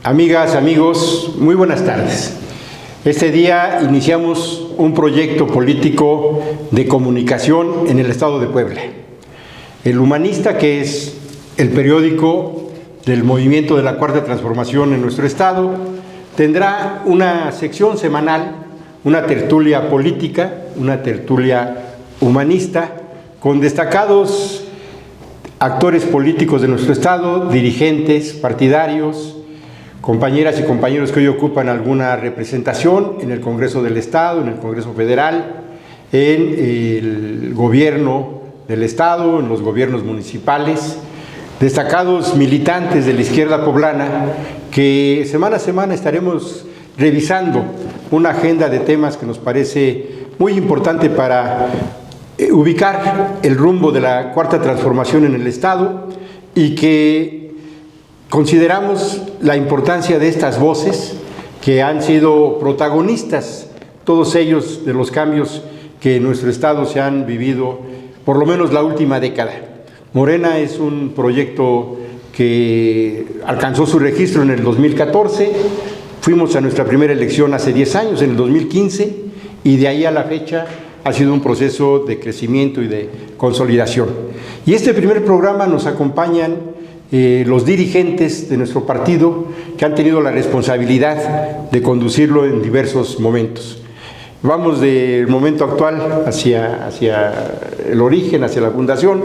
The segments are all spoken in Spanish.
Amigas, amigos, muy buenas tardes. Este día iniciamos un proyecto político de comunicación en el estado de Puebla. El Humanista, que es el periódico del movimiento de la Cuarta Transformación en nuestro estado, tendrá una sección semanal, una tertulia política, una tertulia humanista, con destacados actores políticos de nuestro estado, dirigentes partidarios, compañeras y compañeros que hoy ocupan alguna representación en el Congreso del Estado, en el Congreso Federal, en el gobierno del Estado, en los gobiernos municipales, destacados militantes de la izquierda poblana, que semana a semana estaremos revisando una agenda de temas que nos parece muy importante para ubicar el rumbo de la Cuarta Transformación en el Estado y que consideramos la importancia de estas voces que han sido protagonistas, todos ellos, de los cambios que en nuestro estado se han vivido por lo menos la última década. Morena es un proyecto que alcanzó su registro en el 2014, fuimos a nuestra primera elección hace 10 años, en el 2015, y de ahí a la fecha ha sido un proceso de crecimiento y de consolidación. Y este primer programa nos acompañan los dirigentes de nuestro partido que han tenido la responsabilidad de conducirlo en diversos momentos. Vamos del momento actual hacia el origen, hacia la fundación.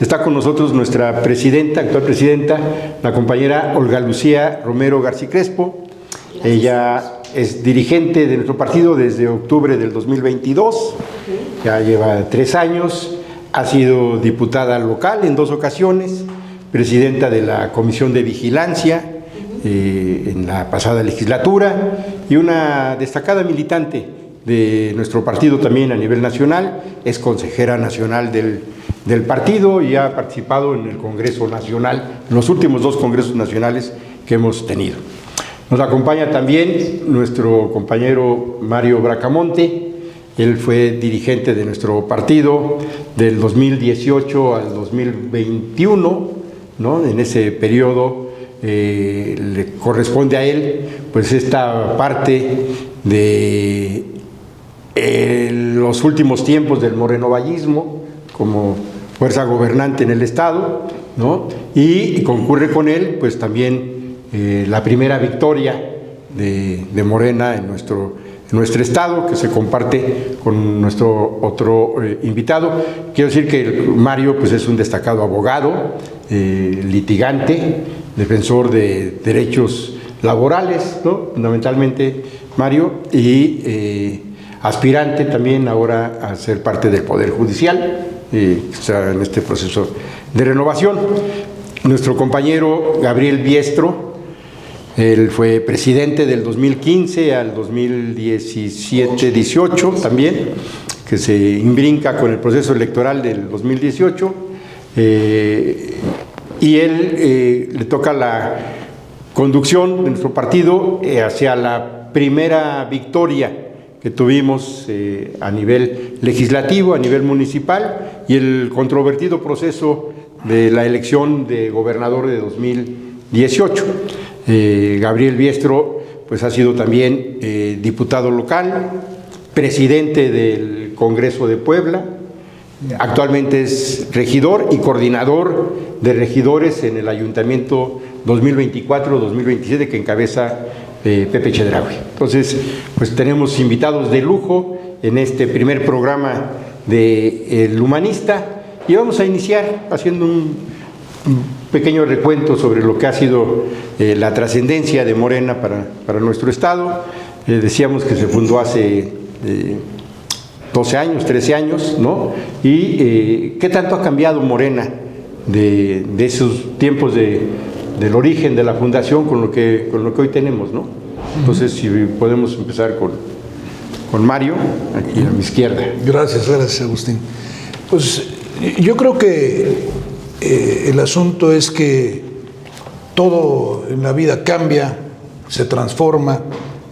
Está con nosotros nuestra presidenta, actual presidenta, la compañera Olga Lucía Romero García Crespo. Ella es dirigente de nuestro partido desde octubre del 2022, ya lleva 3 años, ha sido diputada local en 2 ocasiones, presidenta de la Comisión de Vigilancia en la pasada legislatura y una destacada militante de nuestro partido también a nivel nacional, es consejera nacional del partido y ha participado en el Congreso Nacional, en los últimos 2 congresos nacionales que hemos tenido. Nos acompaña también nuestro compañero Mario Bracamonte. Él fue dirigente de nuestro partido del 2018 al 2021, ¿no? En ese periodo le corresponde a él pues esta parte de los últimos tiempos del morenovallismo como fuerza gobernante en el estado, ¿no? Y concurre con él pues también la primera victoria de Morena en nuestro estado, que se comparte con nuestro otro invitado. Quiero decir que Mario pues es un destacado abogado, litigante, defensor de derechos laborales, ¿no? Fundamentalmente Mario, y aspirante también ahora a ser parte del Poder Judicial, está en este proceso de renovación. Nuestro compañero Gabriel Biestro, él fue presidente del 2015 al 2017-18 también, que se imbrinca con el proceso electoral del 2018, y él le toca la conducción de nuestro partido hacia la primera victoria que tuvimos a nivel legislativo, a nivel municipal, y el controvertido proceso de la elección de gobernador de 2018. Gabriel Biestro pues ha sido también diputado local, presidente del Congreso de Puebla, actualmente es regidor y coordinador de regidores en el Ayuntamiento 2024-2027 que encabeza Pepe Chedraui. Entonces pues tenemos invitados de lujo en este primer programa de El Humanista y vamos a iniciar haciendo un pequeño recuento sobre lo que ha sido la trascendencia de Morena para nuestro estado. Decíamos que se fundó hace 12 años, 13 años, ¿no? Y ¿qué tanto ha cambiado Morena de esos tiempos del origen de la fundación con lo que hoy tenemos, ¿no? Entonces, si podemos empezar con Mario, aquí a mi izquierda. Gracias, Agustín. Pues yo creo que el asunto es que todo en la vida cambia, se transforma,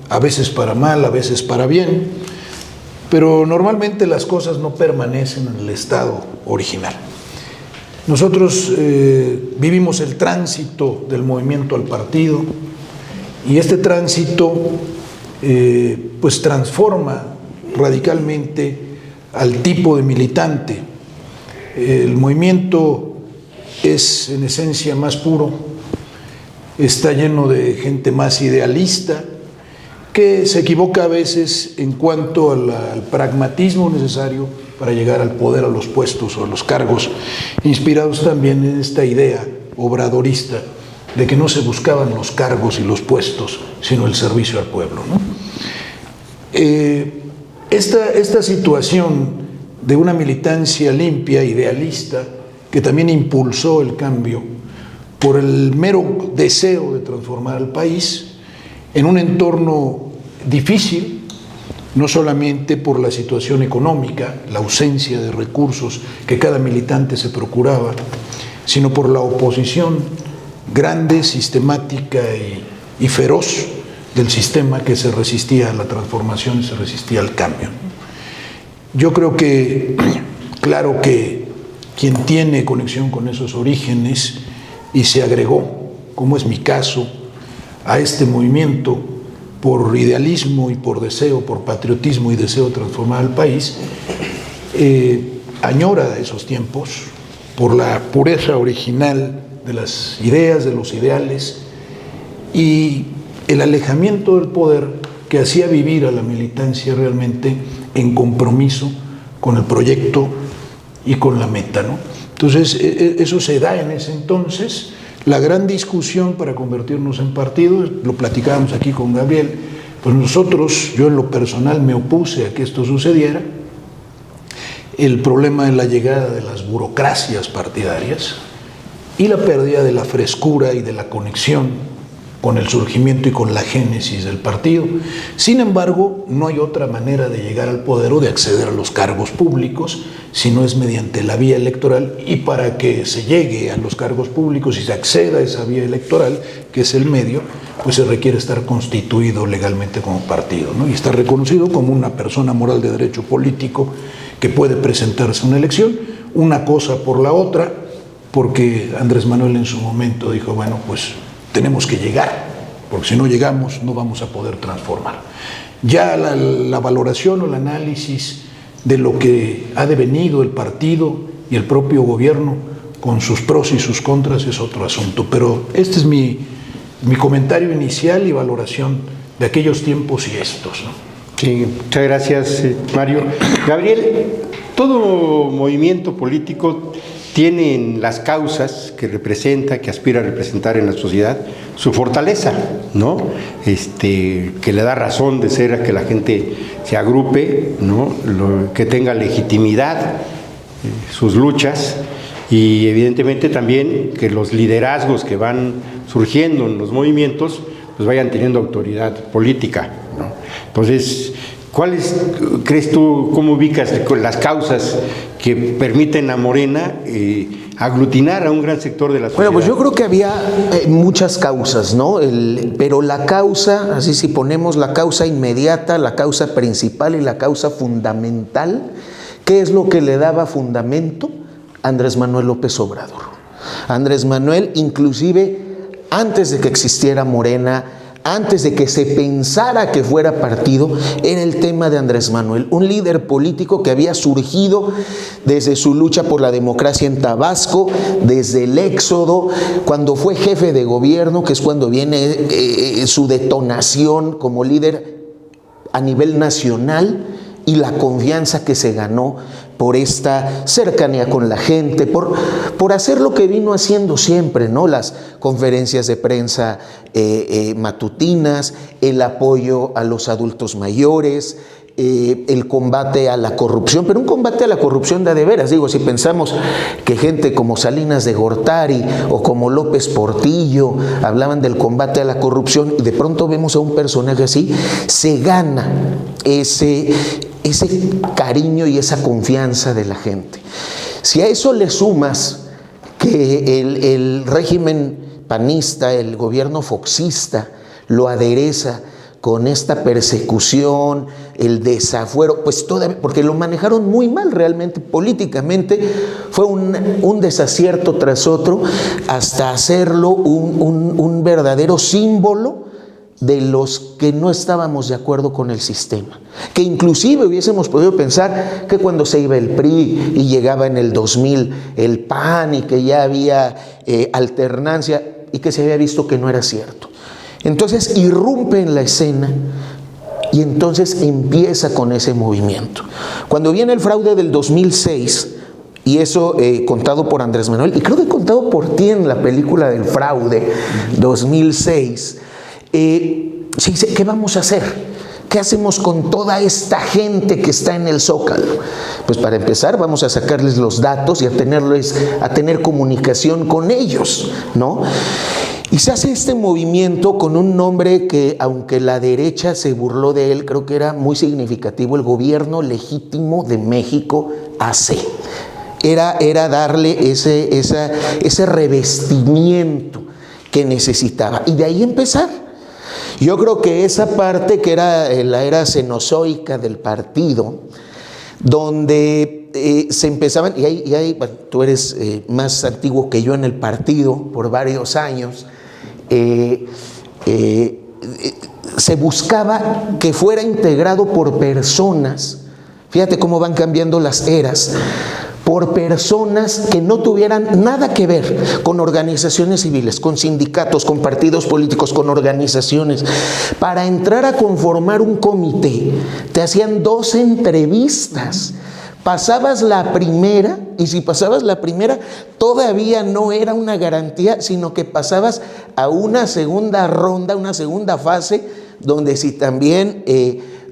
a veces para mal, a veces para bien, pero normalmente las cosas no permanecen en el estado original. Nosotros vivimos el tránsito del movimiento al partido Y este tránsito pues transforma radicalmente al tipo de militante. El movimiento es en esencia más puro, está lleno de gente más idealista, que se equivoca a veces en cuanto al pragmatismo necesario para llegar al poder, a los puestos o a los cargos, inspirados también en esta idea obradorista de que no se buscaban los cargos y los puestos, sino el servicio al pueblo, ¿no? Esta situación de una militancia limpia, idealista, que también impulsó el cambio por el mero deseo de transformar al país en un entorno difícil, no solamente por la situación económica, la ausencia de recursos que cada militante se procuraba, sino por la oposición grande, sistemática y feroz del sistema que se resistía a la transformación y se resistía al cambio. Yo creo que, claro que quien tiene conexión con esos orígenes y se agregó, como es mi caso, a este movimiento por idealismo y por deseo, por patriotismo y deseo de transformar al país, añora esos tiempos por la pureza original de las ideas, de los ideales y el alejamiento del poder que hacía vivir a la militancia realmente en compromiso con el proyecto y con la meta, ¿no? Entonces, eso se da en ese entonces. La gran discusión para convertirnos en partido, lo platicábamos aquí con Gabriel, pues nosotros, yo en lo personal me opuse a que esto sucediera. El problema de la llegada de las burocracias partidarias y la pérdida de la frescura y de la conexión con el surgimiento y con la génesis del partido. Sin embargo, no hay otra manera de llegar al poder o de acceder a los cargos públicos si no es mediante la vía electoral, y para que se llegue a los cargos públicos y se acceda a esa vía electoral, que es el medio, pues se requiere estar constituido legalmente como partido, ¿no? Y estar reconocido como una persona moral de derecho político que puede presentarse a una elección, una cosa por la otra, porque Andrés Manuel en su momento dijo, bueno, pues tenemos que llegar, porque si no llegamos no vamos a poder transformar. Ya la valoración o el análisis de lo que ha devenido el partido y el propio gobierno con sus pros y sus contras es otro asunto, pero este es mi comentario inicial y valoración de aquellos tiempos y estos, ¿no? Sí, muchas gracias, Mario. Gabriel, todo movimiento político tiene en las causas que representa, que aspira a representar en la sociedad, su fortaleza, ¿no? Que le da razón de ser a que la gente se agrupe, ¿no? Que tenga legitimidad sus luchas, y evidentemente también que los liderazgos que van surgiendo en los movimientos pues vayan teniendo autoridad política, ¿no? Entonces, ¿cuáles crees tú, cómo ubicas las causas que permiten a Morena aglutinar a un gran sector de la sociedad? Bueno, pues yo creo que había muchas causas, ¿no? Pero la causa, así si ponemos la causa inmediata, la causa principal y la causa fundamental, ¿qué es lo que le daba fundamento? Andrés Manuel López Obrador. Andrés Manuel, inclusive antes de que existiera Morena, antes de que se pensara que fuera partido, era el tema de Andrés Manuel, un líder político que había surgido desde su lucha por la democracia en Tabasco, desde el éxodo, cuando fue jefe de gobierno, que es cuando viene su detonación como líder a nivel nacional, y la confianza que se ganó por esta cercanía con la gente, por hacer lo que vino haciendo siempre, ¿no? Las conferencias de prensa matutinas, el apoyo a los adultos mayores, el combate a la corrupción, pero un combate a la corrupción de veras. Digo, si pensamos que gente como Salinas de Gortari o como López Portillo hablaban del combate a la corrupción, y de pronto vemos a un personaje así, se gana ese cariño y esa confianza de la gente. Si a eso le sumas que el régimen panista, el gobierno foxista, lo adereza con esta persecución, el desafuero, pues todavía, porque lo manejaron muy mal realmente políticamente, fue un desacierto tras otro, hasta hacerlo un verdadero símbolo de los que no estábamos de acuerdo con el sistema, que inclusive hubiésemos podido pensar que cuando se iba el PRI y llegaba en el 2000 el PAN y que ya había alternancia y que se había visto que no era cierto. Entonces irrumpe en la escena y entonces empieza con ese movimiento. Cuando viene el fraude del 2006, y eso contado por Andrés Manuel, y creo que contado por ti en la película del fraude 2006, se dice, ¿qué vamos a hacer? ¿Qué hacemos con toda esta gente que está en el Zócalo? Pues para empezar vamos a sacarles los datos y a tener comunicación con ellos, ¿no? Y se hace este movimiento con un nombre que, aunque la derecha se burló de él, creo que era muy significativo: el Gobierno Legítimo de México AC. Era darle ese revestimiento que necesitaba. Y de ahí empezar. Yo creo que esa parte que era la era cenozoica del partido, donde se empezaban, y ahí bueno, tú eres más antiguo que yo en el partido por varios años, se buscaba que fuera integrado por personas, fíjate cómo van cambiando las eras, por personas que no tuvieran nada que ver con organizaciones civiles, con sindicatos, con partidos políticos, con organizaciones. Para entrar a conformar un comité, te hacían 2 entrevistas. Pasabas la primera, y si pasabas la primera, todavía no era una garantía, sino que pasabas a una segunda ronda, una segunda fase, donde si también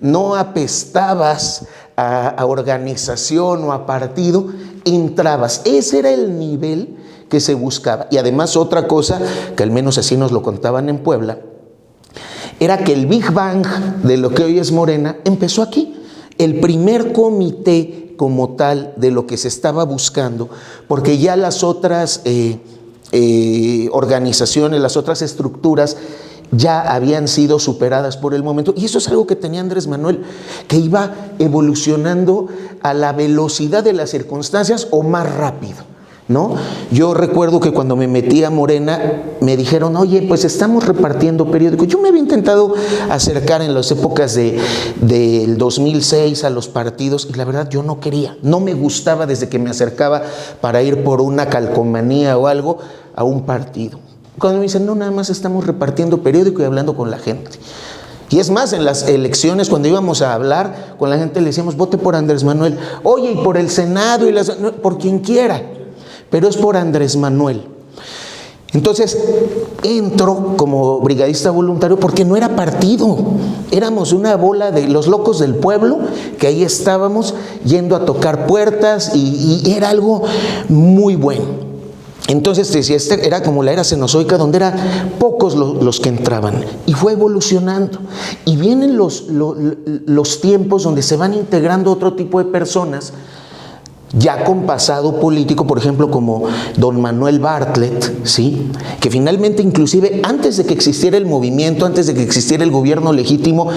no apestabas a organización o a partido, entrabas. Ese era el nivel que se buscaba. Y además otra cosa, que al menos así nos lo contaban en Puebla, era que el Big Bang de lo que hoy es Morena empezó aquí. El primer comité como tal de lo que se estaba buscando, porque ya las otras organizaciones, las otras estructuras ya habían sido superadas por el momento, y eso es algo que tenía Andrés Manuel, que iba evolucionando a la velocidad de las circunstancias o más rápido, ¿no? Yo recuerdo que cuando me metí a Morena me dijeron, oye, pues estamos repartiendo periódicos. Yo me había intentado acercar en las épocas del 2006 a los partidos, y la verdad yo no quería, no me gustaba desde que me acercaba para ir por una calcomanía o algo a un partido. Cuando me dicen, no, nada más estamos repartiendo periódico y hablando con la gente. Y es más, en las elecciones, cuando íbamos a hablar con la gente, le decíamos, vote por Andrés Manuel. Oye, y por el Senado, por quien quiera, pero es por Andrés Manuel. Entonces, entro como brigadista voluntario porque no era partido. Éramos una bola de los locos del pueblo, que ahí estábamos yendo a tocar puertas y era algo muy bueno. Entonces, decía, era como la era cenozoica, donde eran pocos los que entraban, y fue evolucionando. Y vienen los tiempos donde se van integrando otro tipo de personas, ya con pasado político, por ejemplo, como don Manuel Bartlett, ¿sí? Que finalmente, inclusive, antes de que existiera el movimiento, antes de que existiera el gobierno legítimo,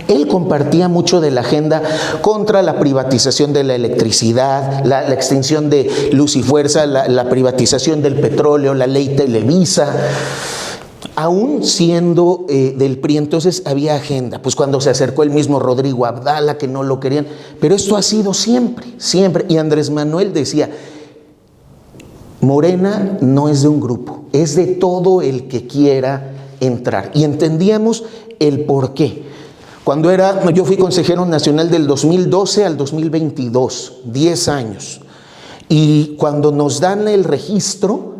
él compartía mucho de la agenda contra la privatización de la electricidad, la extinción de Luz y Fuerza, la privatización del petróleo, la ley Televisa. Aún siendo del PRI, entonces había agenda. Pues cuando se acercó el mismo Rodrigo Abdala, que no lo querían, pero esto ha sido siempre, siempre. Y Andrés Manuel decía, Morena no es de un grupo, es de todo el que quiera entrar. Y entendíamos el por qué. Yo fui consejero nacional del 2012 al 2022, 10 años. Y cuando nos dan el registro,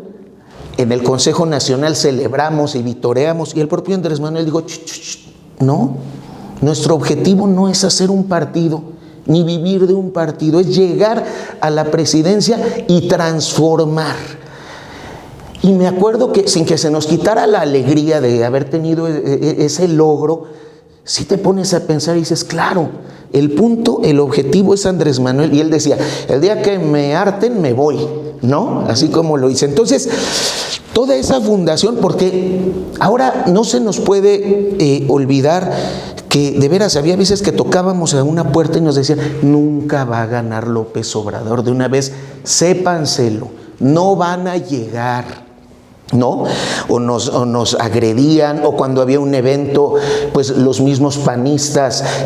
en el Consejo Nacional celebramos y vitoreamos, y el propio Andrés Manuel dijo, no, nuestro objetivo no es hacer un partido, ni vivir de un partido, es llegar a la presidencia y transformar. Y me acuerdo que sin que se nos quitara la alegría de haber tenido ese logro, si te pones a pensar y dices, claro, el objetivo es Andrés Manuel. Y él decía, el día que me harten me voy, ¿no? Así como lo hice. Entonces, toda esa fundación, porque ahora no se nos puede olvidar que de veras había veces que tocábamos a una puerta y nos decían, nunca va a ganar López Obrador. De una vez, sépanselo, no van a llegar. ¿no? O nos agredían, o cuando había un evento, pues los mismos panistas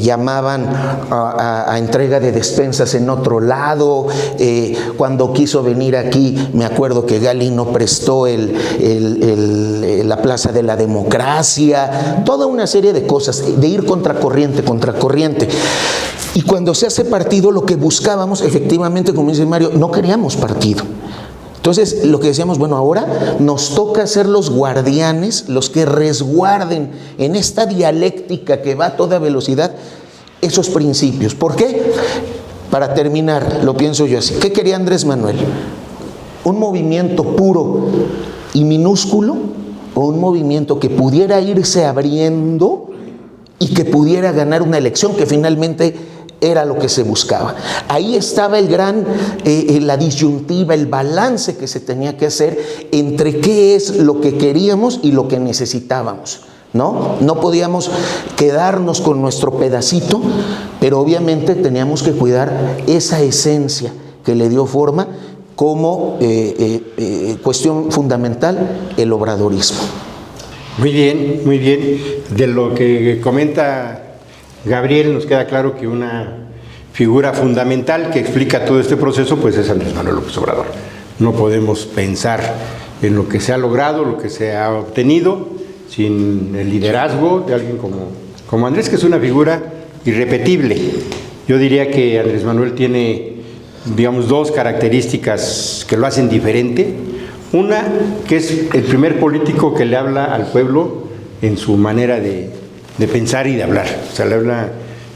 llamaban a entrega de despensas en otro lado. Cuando quiso venir aquí, me acuerdo que Gali no prestó la Plaza de la Democracia, toda una serie de cosas, de ir contracorriente. Y cuando se hace partido, lo que buscábamos, efectivamente, como dice Mario, no queríamos partido. Entonces, lo que decíamos, bueno, ahora nos toca ser los guardianes, los que resguarden en esta dialéctica que va a toda velocidad esos principios. ¿Por qué? Para terminar, lo pienso yo así. ¿Qué quería Andrés Manuel? ¿Un movimiento puro y minúsculo o un movimiento que pudiera irse abriendo y que pudiera ganar una elección que finalmente era lo que se buscaba? Ahí estaba la disyuntiva, el balance que se tenía que hacer entre qué es lo que queríamos y lo que necesitábamos, ¿no? No podíamos quedarnos con nuestro pedacito, pero obviamente teníamos que cuidar esa esencia que le dio forma como cuestión fundamental, el obradorismo. Muy bien, muy bien. De lo que comenta Gabriel, nos queda claro que una figura fundamental que explica todo este proceso, pues es Andrés Manuel López Obrador. No podemos pensar en lo que se ha logrado, lo que se ha obtenido, sin el liderazgo de alguien como Andrés, que es una figura irrepetible. Yo diría que Andrés Manuel tiene, digamos, dos características que lo hacen diferente. Una, que es el primer político que le habla al pueblo en su manera de pensar y de hablar. O sea, le habla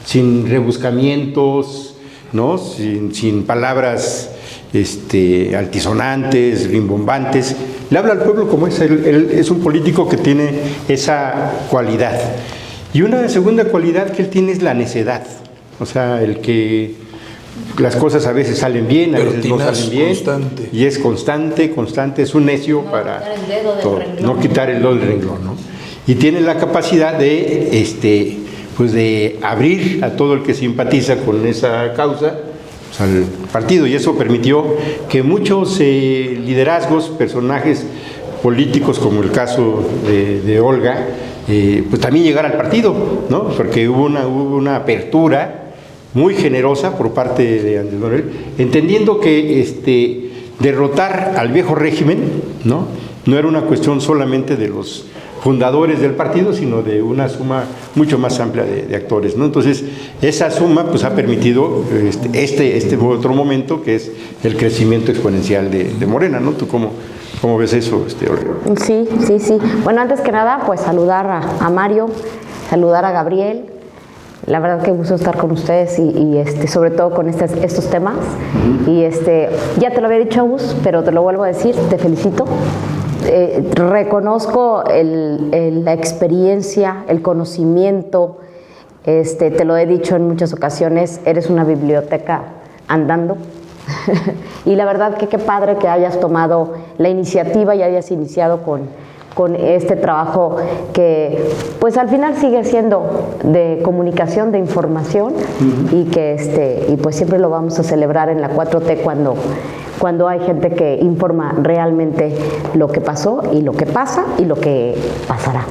sin rebuscamientos, ¿no? Sin palabras altisonantes, rimbombantes. Le habla al pueblo como es. Él es un político que tiene esa cualidad. Y una segunda cualidad que él tiene es la necedad. O sea, el que las cosas a veces salen bien, a veces no salen bien. Constante. Y es constante, es un necio para todo. No quitar el dedo del renglón, ¿no? Y tiene la capacidad de, pues de abrir a todo el que simpatiza con esa causa, pues al partido, y eso permitió que muchos liderazgos, personajes políticos, como el caso de Olga, pues también llegar al partido, ¿no? Porque hubo una apertura muy generosa por parte de Andrés Manuel, entendiendo que derrotar al viejo régimen, ¿no? No era una cuestión solamente de los fundadores del partido, sino de una suma mucho más amplia de actores, ¿no? Entonces, esa suma pues ha permitido este otro momento, que es el crecimiento exponencial de Morena, ¿no? ¿Tú cómo ves eso, Olga? Sí. Bueno, antes que nada, pues saludar a Mario, saludar a Gabriel. La verdad que gusto estar con ustedes y sobre todo con estos temas. Y ya te lo había dicho, Agus, pero te lo vuelvo a decir, te felicito. Reconozco la experiencia, el conocimiento, te lo he dicho en muchas ocasiones, eres una biblioteca andando. Y la verdad que qué padre que hayas tomado la iniciativa y hayas iniciado con este trabajo que pues al final sigue siendo de comunicación, de información, y que y pues siempre lo vamos a celebrar en la 4T cuando hay gente que informa realmente lo que pasó y lo que pasa y lo que pasará.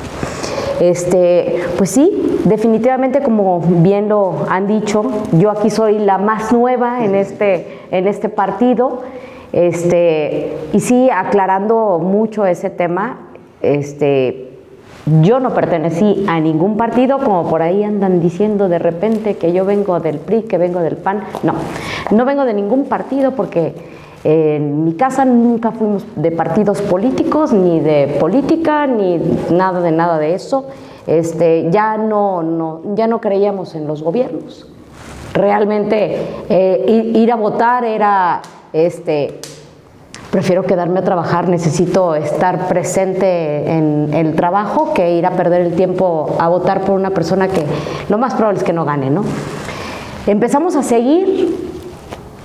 Pues sí, definitivamente, como bien lo han dicho, yo aquí soy la más nueva en este partido, y sí, aclarando mucho ese tema, yo no pertenecí a ningún partido, como por ahí andan diciendo de repente que yo vengo del PRI, que vengo del PAN. No vengo de ningún partido, porque en mi casa nunca fuimos de partidos políticos, ni de política, ni nada de eso. Ya no creíamos en los gobiernos. Realmente ir a votar era prefiero quedarme a trabajar, necesito estar presente en el trabajo que ir a perder el tiempo a votar por una persona que lo más probable es que no gane, ¿no? Empezamos a seguir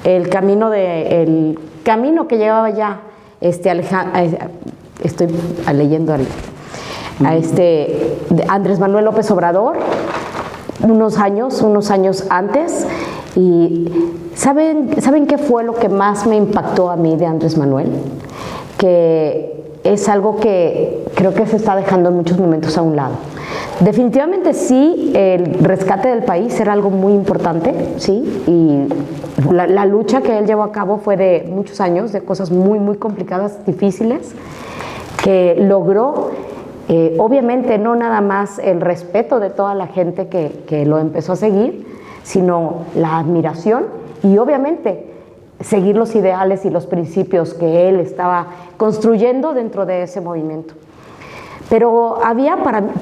el camino que llevaba ya estoy leyendo Andrés Manuel López Obrador unos años antes. Y ¿saben qué fue lo que más me impactó a mí de Andrés Manuel? Que es algo que creo que se está dejando en muchos momentos a un lado. Definitivamente sí, el rescate del país era algo muy importante, sí, y la lucha que él llevó a cabo fue de muchos años, de cosas muy, muy complicadas, difíciles, que logró, obviamente, no nada más el respeto de toda la gente que lo empezó a seguir, sino la admiración y, obviamente, seguir los ideales y los principios que él estaba construyendo dentro de ese movimiento. Pero había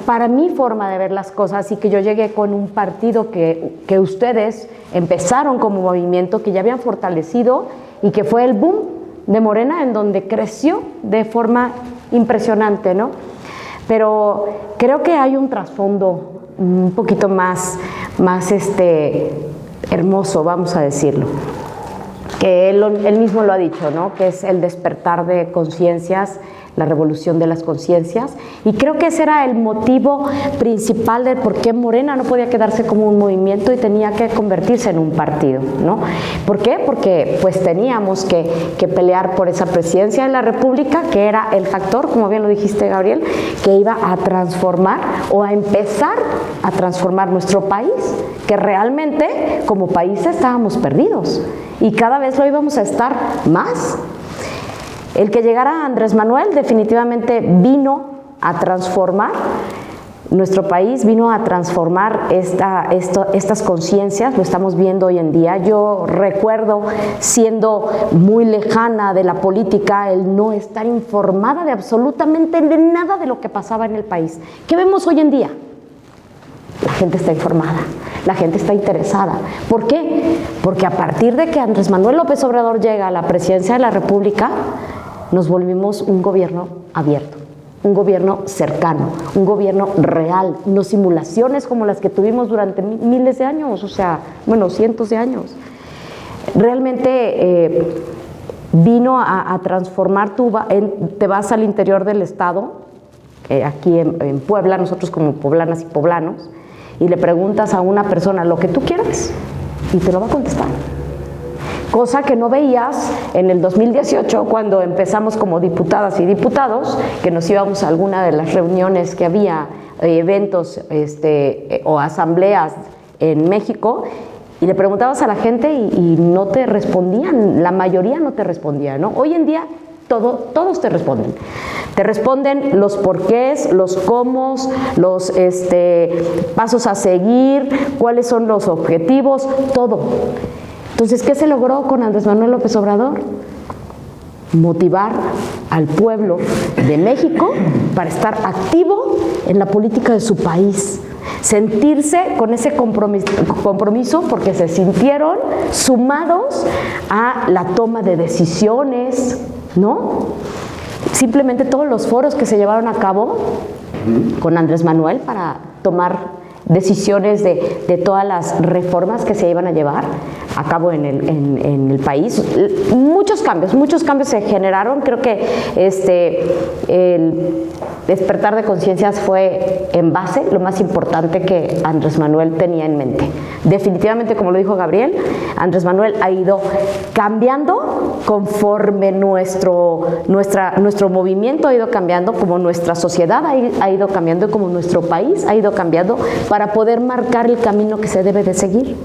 para mi forma de ver las cosas, y que yo llegué con un partido que ustedes empezaron como movimiento, que ya habían fortalecido y que fue el boom de Morena, en donde creció de forma impresionante, ¿no? Pero creo que hay un trasfondo un poquito más hermoso, vamos a decirlo, que él mismo lo ha dicho, ¿no? Que es el despertar de conciencias, la revolución de las conciencias, y creo que ese era el motivo principal de por qué Morena no podía quedarse como un movimiento y tenía que convertirse en un partido, ¿no? ¿Por qué? Porque pues teníamos que pelear por esa presidencia de la República, que era el factor, como bien lo dijiste, Gabriel, que iba a transformar o a empezar a transformar nuestro país, que realmente como país estábamos perdidos y cada vez lo íbamos a estar más. El que llegara Andrés Manuel definitivamente vino a transformar nuestro país, vino a transformar estas conciencias, lo estamos viendo hoy en día. Yo recuerdo, siendo muy lejana de la política, el no estar informada de absolutamente nada de lo que pasaba en el país. ¿Qué vemos hoy en día? La gente está informada, la gente está interesada. ¿Por qué? Porque a partir de que Andrés Manuel López Obrador llega a la presidencia de la República, nos volvimos un gobierno abierto, un gobierno cercano, un gobierno real, no simulaciones como las que tuvimos durante miles de años, o sea, bueno, cientos de años. Realmente vino a transformar, te vas al interior del estado, aquí en Puebla, nosotros como poblanas y poblanos, y le preguntas a una persona lo que tú quieras y te lo va a contestar. Cosa que no veías en el 2018 cuando empezamos como diputadas y diputados, que nos íbamos a alguna de las reuniones que había, eventos o asambleas en México, y le preguntabas a la gente y no te respondían, la mayoría no te respondía, ¿no? Hoy en día todos te responden. Te responden los porqués, los cómo, los pasos a seguir, cuáles son los objetivos, todo. Entonces, ¿qué se logró con Andrés Manuel López Obrador? Motivar al pueblo de México para estar activo en la política de su país. Sentirse con ese compromiso porque se sintieron sumados a la toma de decisiones, ¿no? Simplemente todos los foros que se llevaron a cabo con Andrés Manuel para tomar decisiones de todas las reformas que se iban a llevar a cabo en el país. Muchos cambios se generaron. Creo que el despertar de conciencias fue en base lo más importante que Andrés Manuel tenía en mente. Definitivamente, como lo dijo Gabriel, Andrés Manuel ha ido cambiando conforme nuestro movimiento ha ido cambiando, como nuestra sociedad ha ido cambiando, como nuestro país ha ido cambiando, para poder marcar el camino que se debe de seguir.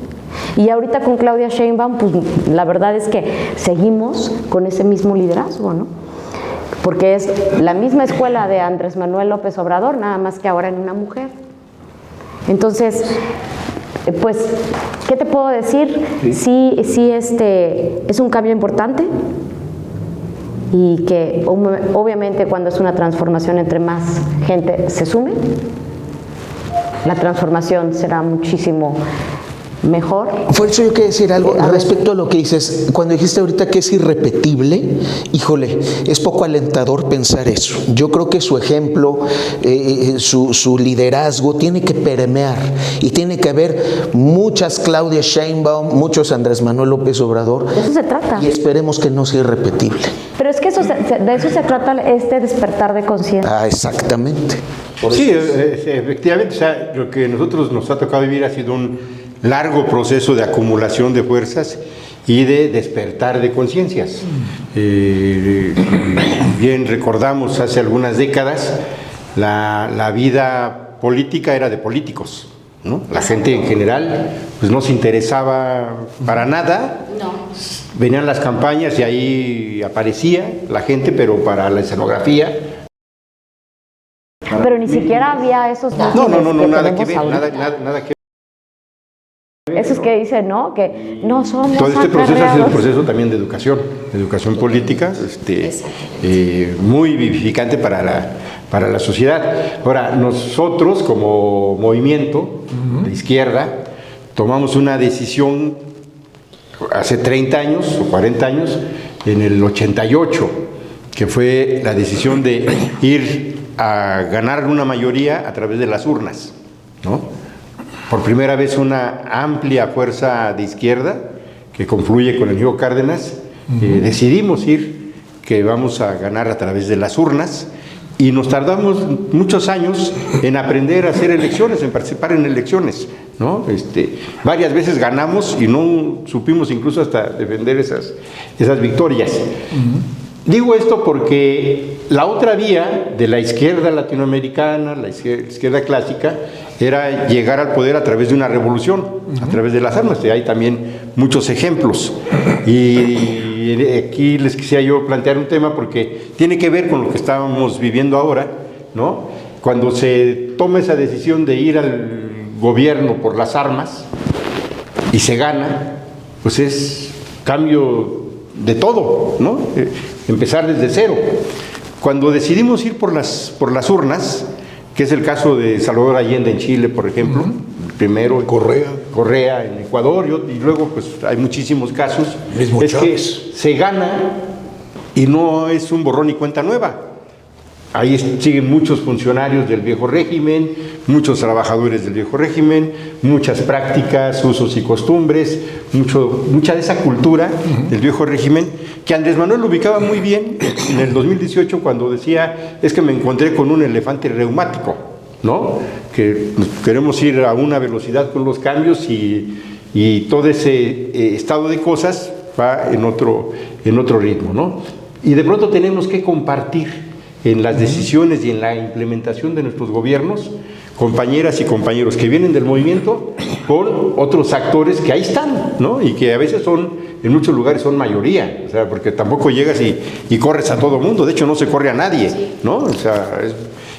Y ahorita con Claudia Sheinbaum, pues la verdad es que seguimos con ese mismo liderazgo, ¿no? Porque es la misma escuela de Andrés Manuel López Obrador, nada más que ahora en una mujer. Entonces, pues, ¿qué te puedo decir? Sí, es un cambio importante, y que obviamente cuando es una transformación, entre más gente se sume, la transformación será muchísimo mejor. Por eso yo quiero decir algo respecto a lo que dices. Cuando dijiste ahorita que es irrepetible, híjole, es poco alentador pensar eso. Yo creo que su ejemplo, su liderazgo tiene que permear, y tiene que haber muchas Claudia Sheinbaum, muchos Andrés Manuel López Obrador. De eso se trata. Y esperemos que no sea irrepetible. Pero es que de eso se trata despertar de conciencia. Exactamente. Sí, efectivamente, o sea, lo que nosotros nos ha tocado vivir ha sido un largo proceso de acumulación de fuerzas, y de despertar de conciencias. Bien recordamos hace algunas décadas la vida política era de políticos, ¿no? La gente en general pues no se interesaba para nada. Venían las campañas y ahí aparecía la gente, pero para la escenografía. Pero ni siquiera había esos No, nada que ver, nada que ver. Esos que dicen, ¿no? Que no somos todo este proceso es el acarreados. proceso también de educación política, muy vivificante para la sociedad. Ahora, nosotros como movimiento de izquierda tomamos una decisión hace 30 años o 40 años, en el 88, que fue la decisión de ir a ganar una mayoría a través de las urnas, ¿no? Por primera vez una amplia fuerza de izquierda que confluye con el Diego Cárdenas, decidimos que vamos a ganar a través de las urnas, y nos tardamos muchos años en aprender a hacer elecciones, en participar en elecciones, ¿no? Varias veces ganamos y no supimos incluso hasta defender esas victorias. Digo esto porque la otra vía de la izquierda latinoamericana, la izquierda clásica, era llegar al poder a través de una revolución, a través de las armas. Y hay también muchos ejemplos. Y aquí les quisiera yo plantear un tema porque tiene que ver con lo que estábamos viviendo ahora, ¿no? Cuando se toma esa decisión de ir al gobierno por las armas y se gana, pues es cambio de todo, ¿no? Empezar desde cero. Cuando decidimos ir por las urnas, que es el caso de Salvador Allende en Chile, por ejemplo, primero Correa en Ecuador, y luego pues hay muchísimos casos, mismo es Chávez. que se gana y no es un borrón y cuenta nueva. Ahí siguen muchos funcionarios del viejo régimen, muchos trabajadores del viejo régimen, muchas prácticas, usos y costumbres, mucha de esa cultura del viejo régimen, que Andrés Manuel lo ubicaba muy bien en el 2018 cuando decía, es que me encontré con un elefante reumático, ¿no? Que queremos ir a una velocidad con los cambios y todo ese estado de cosas va en otro ritmo, ¿no? Y de pronto tenemos que compartir en las decisiones y en la implementación de nuestros gobiernos, compañeras y compañeros que vienen del movimiento con otros actores que ahí están, ¿no? Y que a veces en muchos lugares son mayoría, o sea, porque tampoco llegas y corres a todo mundo, de hecho no se corre a nadie, ¿no? O sea,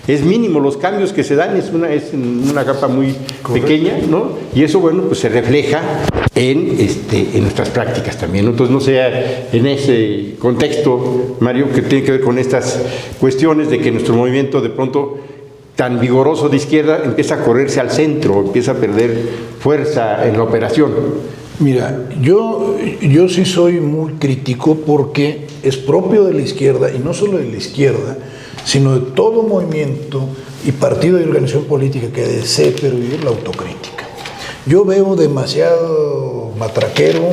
es mínimo los cambios que se dan, es una capa muy pequeña, ¿no? Y eso, bueno, pues se refleja en nuestras prácticas también, ¿no? Entonces, no sea en ese contexto, Mario, que tiene que ver con estas cuestiones de que nuestro movimiento de pronto tan vigoroso de izquierda empieza a correrse al centro, empieza a perder fuerza en la operación. Mira, yo sí soy muy crítico porque es propio de la izquierda, y no solo de la izquierda, sino de todo movimiento y partido y organización política que desee pervivir la autocrítica. Yo veo demasiado matraquero,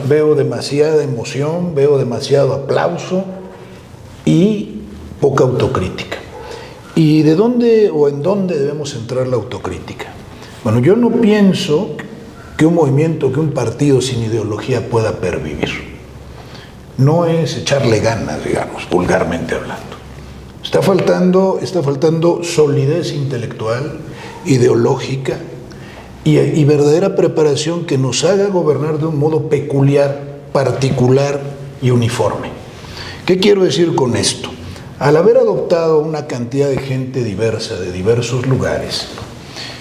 veo demasiada emoción, veo demasiado aplauso y poca autocrítica. ¿Y de dónde o en dónde debemos centrar la autocrítica? Bueno, yo no pienso que un movimiento, que un partido sin ideología pueda pervivir. No es echarle ganas, digamos, vulgarmente hablando. Está faltando solidez intelectual, ideológica y verdadera preparación que nos haga gobernar de un modo peculiar, particular y uniforme. ¿Qué quiero decir con esto? Al haber adoptado una cantidad de gente diversa, de diversos lugares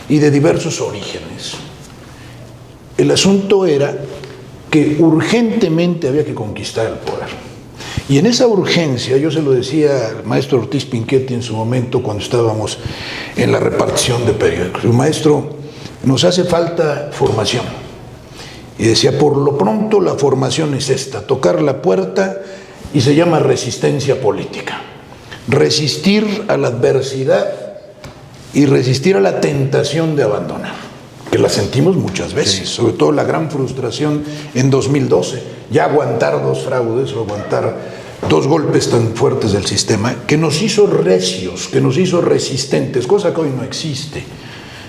y de diversos orígenes, el asunto era que urgentemente había que conquistar el poder. Y en esa urgencia, yo se lo decía al maestro Ortiz Pinchetti en su momento cuando estábamos en la repartición de periódicos. Maestro, nos hace falta formación. Y decía, por lo pronto la formación es esta, tocar la puerta, y se llama resistencia política. Resistir a la adversidad y resistir a la tentación de abandonar, que la sentimos muchas veces, sobre todo la gran frustración en 2012, ya aguantar 2 fraudes o aguantar 2 golpes tan fuertes del sistema, que nos hizo recios, que nos hizo resistentes, cosa que hoy no existe.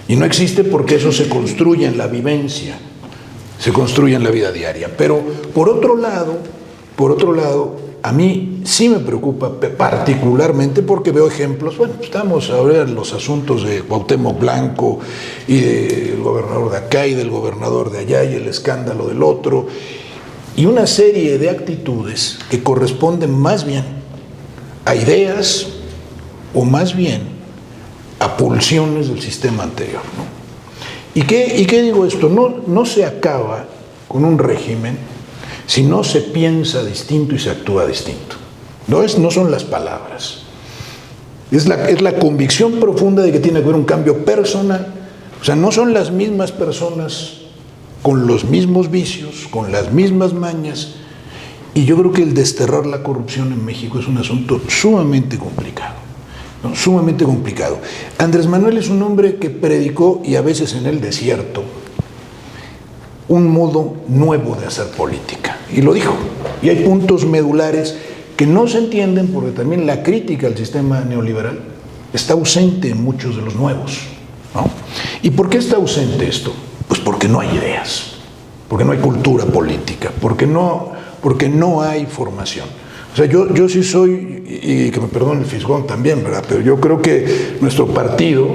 Y no existe porque eso se construye en la vivencia, se construye en la vida diaria. Pero por otro lado, a mí sí me preocupa particularmente porque veo ejemplos. Bueno, estamos ahora en los asuntos de Cuauhtémoc Blanco y del gobernador de acá y del gobernador de allá y el escándalo del otro, y una serie de actitudes que corresponden más bien a ideas o más bien a pulsiones del sistema anterior, ¿no? ¿Y qué digo esto? No se acaba con un régimen si no se piensa distinto y se actúa distinto. No son las palabras. Es la convicción profunda de que tiene que haber un cambio personal. O sea, no son las mismas personas con los mismos vicios, con las mismas mañas. Y yo creo que el desterrar la corrupción en México es un asunto sumamente complicado, ¿no? Sumamente complicado. Andrés Manuel es un hombre que predicó, y a veces en el desierto, un modo nuevo de hacer política. Y lo dijo. Y hay puntos medulares que no se entienden porque también la crítica al sistema neoliberal está ausente en muchos de los nuevos, ¿no? ¿Y por qué está ausente esto? Pues porque no hay ideas, porque no hay cultura política, porque no hay formación. O sea, yo sí soy, y que me perdone el fisgón también, ¿verdad? Pero yo creo que nuestro partido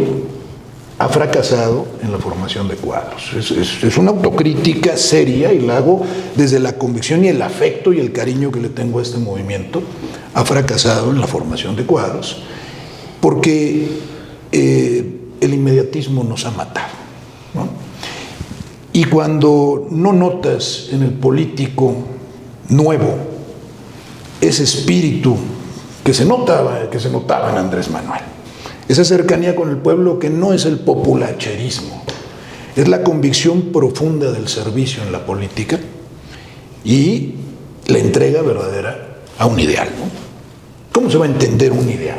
ha fracasado en la formación de cuadros. Es una autocrítica seria y la hago desde la convicción y el afecto y el cariño que le tengo a este movimiento. Ha fracasado en la formación de cuadros porque el inmediatismo nos ha matado, ¿no? Y cuando no notas en el político nuevo ese espíritu que se notaba en Andrés Manuel, esa cercanía con el pueblo que no es el populacherismo, es la convicción profunda del servicio en la política y la entrega verdadera a un ideal, ¿no? ¿Cómo se va a entender un ideal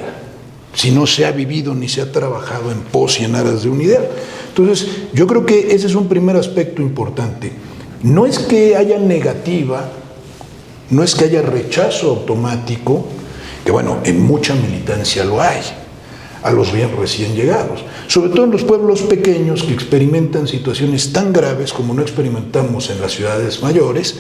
si no se ha vivido ni se ha trabajado en pos y en aras de un ideal? Entonces, yo creo que ese es un primer aspecto importante. No es que haya negativa, no es que haya rechazo automático, que bueno, en mucha militancia lo hay, a los bien recién llegados, sobre todo en los pueblos pequeños que experimentan situaciones tan graves como no experimentamos en las ciudades mayores,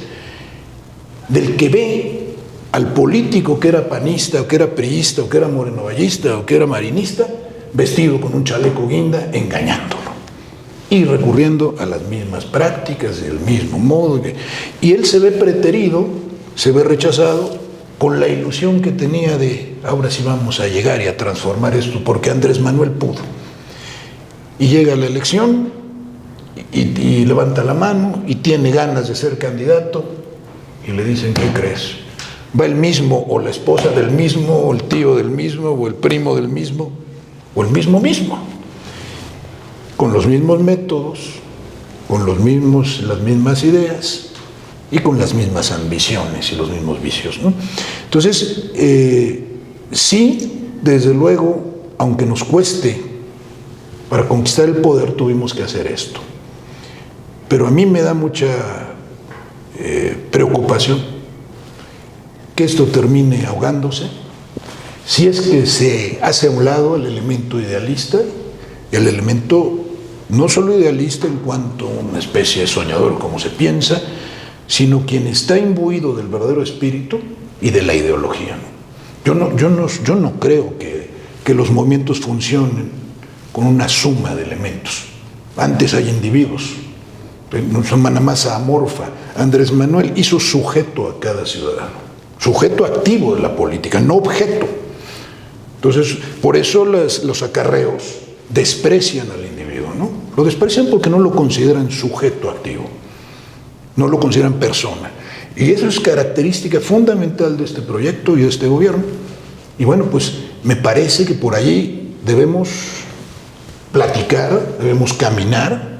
del que ve al político que era panista, o que era priista, o que era morenovallista, o que era marinista, vestido con un chaleco guinda, engañándolo y recurriendo a las mismas prácticas, del mismo modo, y él se ve preterido, se ve rechazado, con la ilusión que tenía de ahora sí vamos a llegar y a transformar esto, porque Andrés Manuel pudo. Y llega la elección y levanta la mano y tiene ganas de ser candidato y le dicen, ¿qué crees? Va el mismo, o la esposa del mismo, o el tío del mismo, o el primo del mismo, o el mismo, con los mismos métodos, con las mismas ideas, y con las mismas ambiciones y los mismos vicios, ¿no? Entonces, sí, desde luego, aunque nos cueste, para conquistar el poder tuvimos que hacer esto. Pero a mí me da mucha preocupación que esto termine ahogándose, si es que se hace a un lado el elemento idealista, el elemento no solo idealista en cuanto a una especie de soñador como se piensa, sino quien está imbuido del verdadero espíritu y de la ideología, ¿no? Yo no creo que los movimientos funcionen con una suma de elementos. Antes hay individuos, no son una masa amorfa. Andrés Manuel hizo sujeto a cada ciudadano, sujeto activo de la política, no objeto. Entonces, por eso los acarreos desprecian al individuo, ¿no? Lo desprecian porque no lo consideran sujeto activo, no lo consideran persona. Y eso es característica fundamental de este proyecto y de este gobierno. Y bueno, pues me parece que por allí debemos platicar, debemos caminar,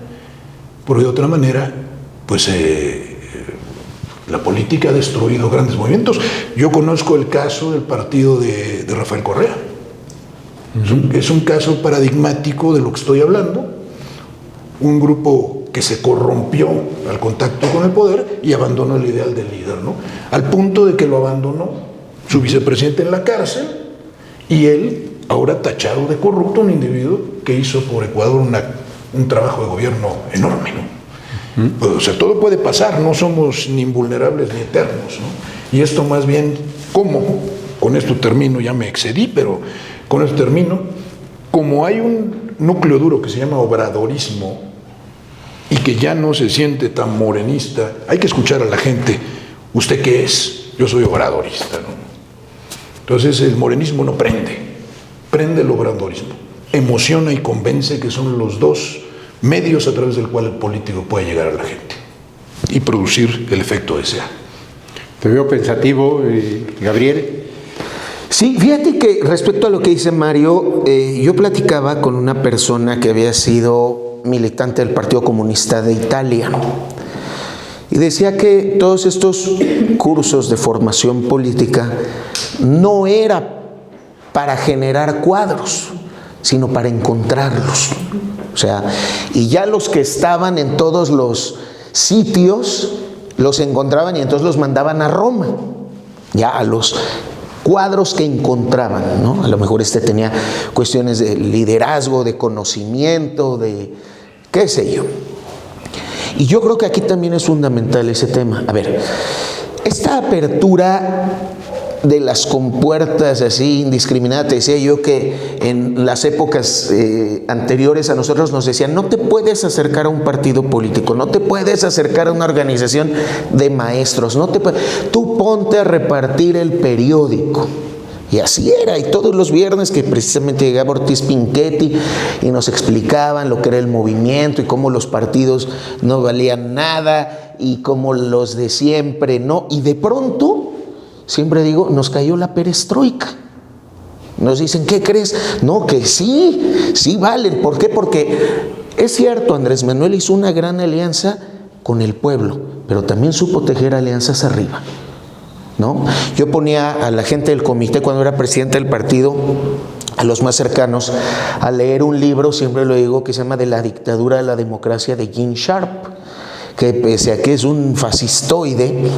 porque de otra manera, pues la política ha destruido grandes movimientos. Yo conozco el caso del partido de Rafael Correa. Es un caso paradigmático de lo que estoy hablando. Un grupo que se corrompió al contacto con el poder y abandonó el ideal del líder, ¿no? Al punto de que lo abandonó su vicepresidente en la cárcel y él, ahora tachado de corrupto, un individuo que hizo por Ecuador un trabajo de gobierno enorme, ¿no? O sea, todo puede pasar, no somos ni invulnerables ni eternos, ¿no? Y esto más bien, ¿cómo? Con esto termino, ya me excedí, pero con esto termino. Como hay un núcleo duro que se llama obradorismo y que ya no se siente tan morenista, hay que escuchar a la gente. ¿Usted qué es? Yo soy obradorista, ¿no? Entonces el morenismo no prende, prende el obradorismo. Emociona y convence, que son los dos medios a través del cual el político puede llegar a la gente y producir el efecto deseado. Te veo pensativo, Gabriel. Sí, fíjate que respecto a lo que dice Mario, yo platicaba con una persona que había sido militante del Partido Comunista de Italia y decía que todos estos cursos de formación política no era para generar cuadros, sino para encontrarlos. O sea, y ya los que estaban en todos los sitios los encontraban y entonces los mandaban a Roma, ya a los cuadros que encontraban, ¿no? A lo mejor tenía cuestiones de liderazgo, de conocimiento, de qué sé yo. Y yo creo que aquí también es fundamental ese tema. A ver, esta apertura de las compuertas así indiscriminada, te decía yo que en las épocas anteriores a nosotros nos decían: no te puedes acercar a un partido político, no te puedes acercar a una organización de maestros, tú ponte a repartir el periódico. Y así era, y todos los viernes que precisamente llegaba Ortiz Pinchetti y nos explicaban lo que era el movimiento y cómo los partidos no valían nada y cómo los de siempre no, y de pronto, siempre digo, nos cayó la perestroika. Nos dicen: ¿qué crees? No, que sí valen. ¿Por qué? Porque es cierto, Andrés Manuel hizo una gran alianza con el pueblo, pero también supo tejer alianzas arriba, ¿no? Yo ponía a la gente del comité, cuando era presidente del partido, a los más cercanos, a leer un libro, siempre lo digo, que se llama De la dictadura a la democracia, de Gene Sharp, que pese a que es un fascistoide,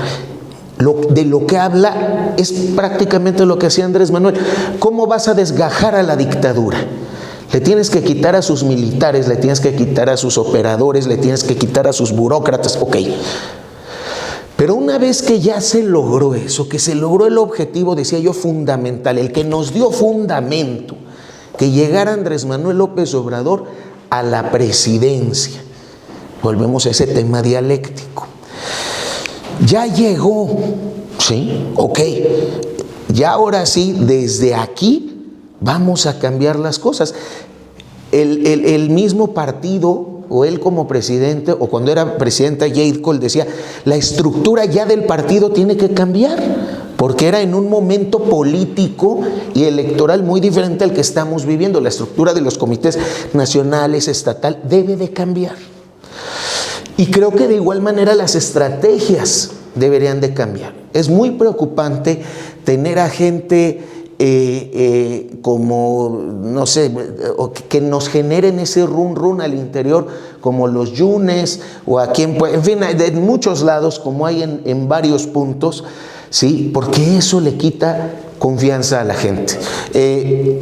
de lo que habla es prácticamente lo que hacía Andrés Manuel. ¿Cómo vas a desgajar a la dictadura? Le tienes que quitar a sus militares, le tienes que quitar a sus operadores, le tienes que quitar a sus burócratas, ok. Pero una vez que ya se logró eso, que se logró el objetivo, decía yo, fundamental, el que nos dio fundamento, que llegara Andrés Manuel López Obrador a la presidencia. Volvemos a ese tema dialéctico. Ya llegó, ¿sí? Ok. Ya ahora sí, desde aquí vamos a cambiar las cosas. El mismo partido, o él como presidente, o cuando era presidenta Jade Cole, decía: la estructura ya del partido tiene que cambiar, porque era en un momento político y electoral muy diferente al que estamos viviendo. La estructura de los comités nacionales, estatal, debe de cambiar. Y creo que de igual manera las estrategias deberían de cambiar. Es muy preocupante tener a gente como, no sé, que nos generen ese run al interior, como los Yunes, o aquí en fin, de muchos lados, como hay en varios puntos, ¿sí? Porque eso le quita confianza a la gente.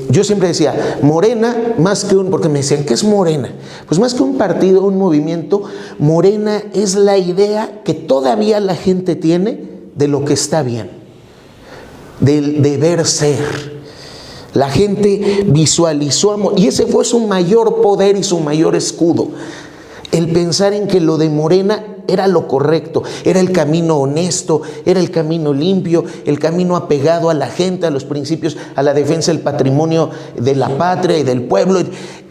Yo siempre decía, Morena, más que porque me decían, ¿qué es Morena? Pues más que un partido, un movimiento, Morena es la idea que todavía la gente tiene de lo que está bien, del deber ser. La gente visualizó amor, y ese fue su mayor poder y su mayor escudo, el pensar en que lo de Morena era lo correcto, era el camino honesto, era el camino limpio, el camino apegado a la gente, a los principios, a la defensa del patrimonio de la patria y del pueblo.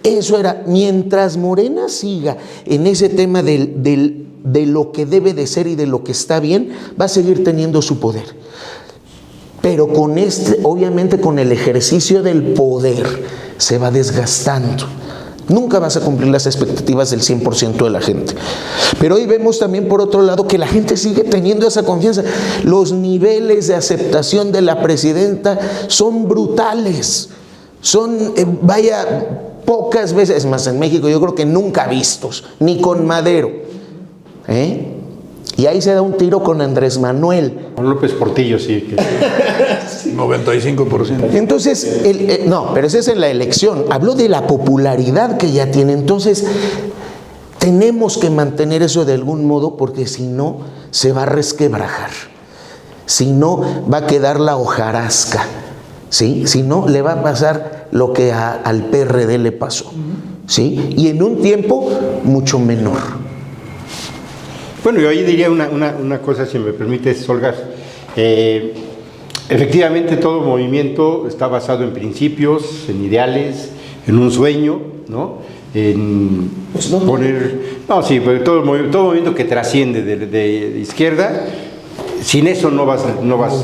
Eso era. Mientras Morena siga en ese tema de lo que debe de ser y de lo que está bien, va a seguir teniendo su poder. Pero obviamente con el ejercicio del poder se va desgastando. Nunca vas a cumplir las expectativas del 100% de la gente. Pero hoy vemos también, por otro lado, que la gente sigue teniendo esa confianza. Los niveles de aceptación de la presidenta son brutales. Son, pocas veces, es más, en México yo creo que nunca vistos, ni con Madero. Y ahí se da un tiro con Andrés Manuel. Con López Portillo, sí. 95%. Entonces, no, pero ese es en la elección. Habló de la popularidad que ya tiene. Entonces, Tenemos que mantener eso de algún modo porque si no se va a resquebrajar, si no va a quedar la hojarasca, ¿sí? Si no le va a pasar lo que al PRD le pasó, ¿sí? Y en un tiempo mucho menor. Bueno, yo ahí diría una cosa, si me permites, Olga. Efectivamente, todo movimiento está basado en principios, en ideales, en un sueño, ¿no? En poner... No, sí, pero todo movimiento que trasciende de izquierda, sin eso no vas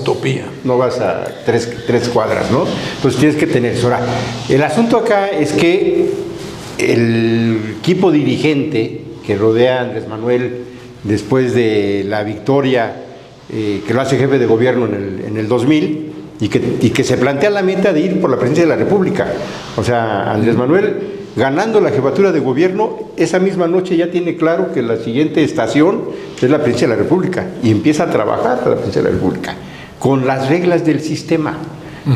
utopía. No vas a tres cuadras, ¿no? Entonces tienes que tener eso. Ahora, el asunto acá es que el equipo dirigente que rodea a Andrés Manuel después de la victoria que lo hace jefe de gobierno en el 2000 y que se plantea la meta de ir por la presidencia de la República. O sea, Andrés Manuel, ganando la jefatura de gobierno, esa misma noche ya tiene claro que la siguiente estación es la presidencia de la República y empieza a trabajar para la presidencia de la República con las reglas del sistema,